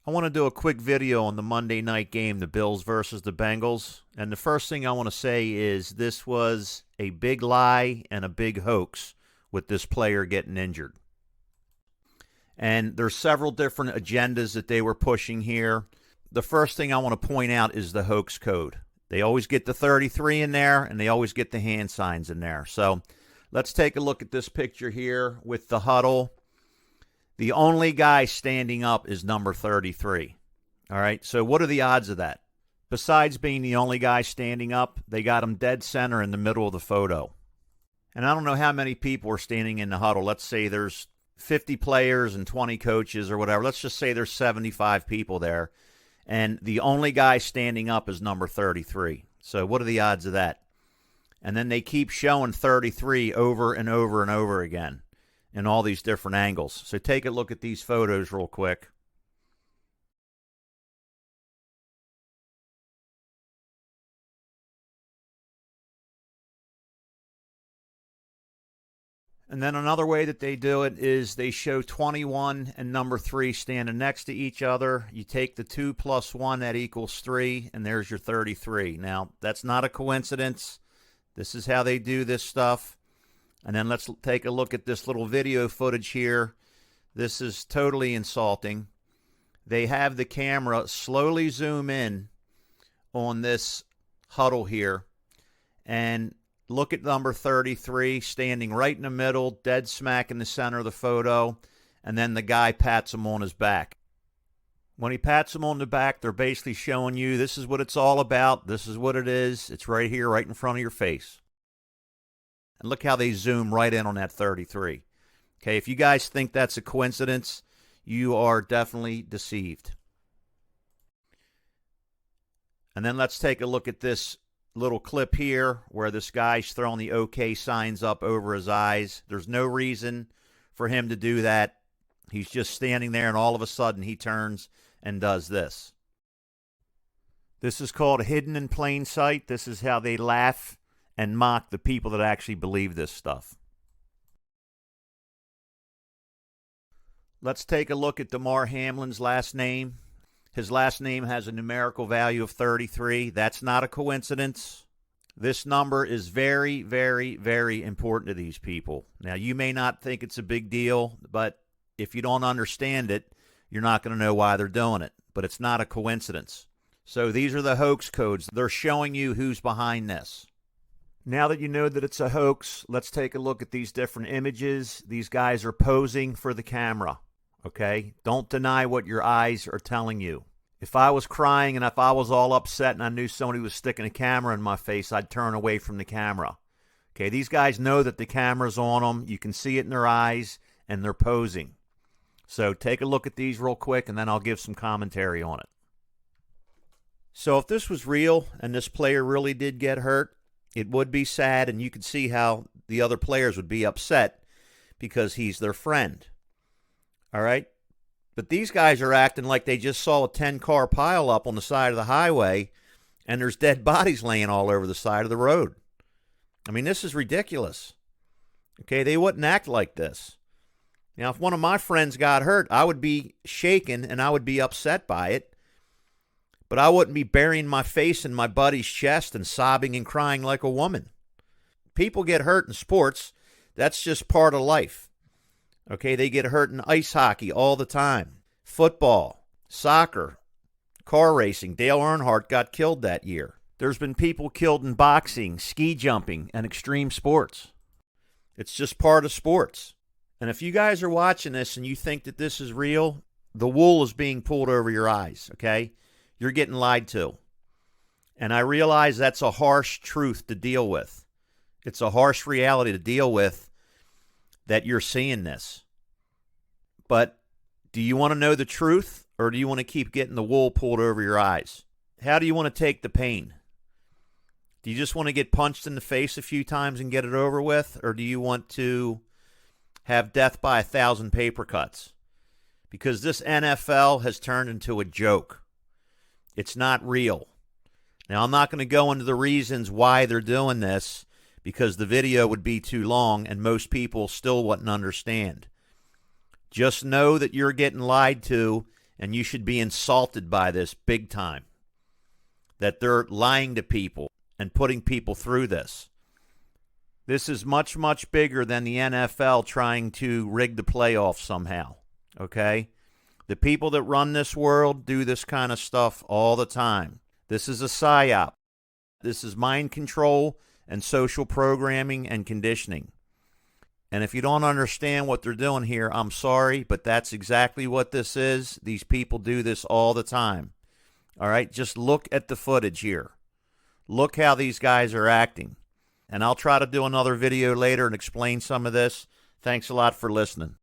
I want to do a quick video on the Monday night game, the Bills versus the Bengals. And the first thing I want to say is this was a big lie and a big hoax with this player getting injured. And there's several different agendas that they were pushing here. The first thing I want to point out is the hoax code. They always get the 33 in there, and they always get the hand signs in there. So let's take a look at this picture here with the huddle. The only guy standing up is number 33. All right, so what are the odds of that? Besides being the only guy standing up, they got him dead center in the middle of the photo. And I don't know how many people are standing in the huddle. Let's say there's 50 players and 20 coaches or whatever. Let's just say there's 75 people there. And the only guy standing up is number 33. So what are the odds of that? And then they keep showing 33 over and over and over again in all these different angles. So take a look at these photos real quick. And then another way that they do it is they show 21 and number 3 standing next to each other. You take the 2 plus 1, that equals 3, and there's your 33. Now, that's not a coincidence. This is how they do this stuff. And then let's take a look at this little video footage here. This is totally insulting. They have the camera slowly zoom in on this huddle here, and look at number 33 standing right in the middle, dead smack in the center of the photo, and then the guy pats him on his back. When he pats him on the back, they're basically showing you this is what it's all about. This is what it is. It's right here, right in front of your face. And look how they zoom right in on that 33. Okay, if you guys think that's a coincidence, you are definitely deceived. And then let's take a look at this little clip here where this guy's throwing the OK signs up over his eyes. There's no reason for him to do that. He's just standing there, and all of a sudden he turns and does this. This is called hidden in plain sight. This is how they laugh and mock the people that actually believe this stuff. Let's take a look at Damar Hamlin's last name. His last name has a numerical value of 33. That's not a coincidence. This number is very, very, very important to these people. Now, you may not think it's a big deal, but if you don't understand it, you're not going to know why they're doing it. But it's not a coincidence. So these are the hoax codes. They're showing you who's behind this. Now that you know that it's a hoax, let's take a look at these different images. These guys are posing for the camera. Okay? Don't deny what your eyes are telling you. If I was crying and if I was all upset and I knew somebody was sticking a camera in my face, I'd turn away from the camera. Okay, these guys know that the camera's on them. You can see it in their eyes, and they're posing. So take a look at these real quick, and then I'll give some commentary on it. So if this was real and this player really did get hurt, it would be sad, and you could see how the other players would be upset because he's their friend. All right? But these guys are acting like they just saw a 10-car pileup on the side of the highway, and there's dead bodies laying all over the side of the road. I mean, this is ridiculous. Okay, they wouldn't act like this. Now, if one of my friends got hurt, I would be shaken and I would be upset by it, but I wouldn't be burying my face in my buddy's chest and sobbing and crying like a woman. People get hurt in sports. That's just part of life. Okay, they get hurt in ice hockey all the time. Football, soccer, car racing. Dale Earnhardt got killed that year. There's been people killed in boxing, ski jumping, and extreme sports. It's just part of sports. And if you guys are watching this and you think that this is real, the wool is being pulled over your eyes, okay? You're getting lied to. And I realize that's a harsh truth to deal with. It's a harsh reality to deal with that you're seeing this. But do you want to know the truth, or do you want to keep getting the wool pulled over your eyes? How do you want to take the pain? Do you just want to get punched in the face a few times and get it over with, or do you want to have death by 1,000 paper cuts? Because this NFL has turned into a joke. It's not real. Now, I'm not going to go into the reasons why they're doing this, because the video would be too long and most people still wouldn't understand. Just know that you're getting lied to And you should be insulted by this big time, that they're lying to people and putting people through this. This is much, much bigger than the NFL trying to rig the playoffs somehow, okay? The people that run this world do this kind of stuff all the time. This is a psyop. This is mind control and social programming and conditioning. And if you don't understand what they're doing here, I'm sorry, but that's exactly what this is. These people do this all the time. All right, just look at the footage here. Look how these guys are acting. And I'll try to do another video later and explain some of this. Thanks a lot for listening.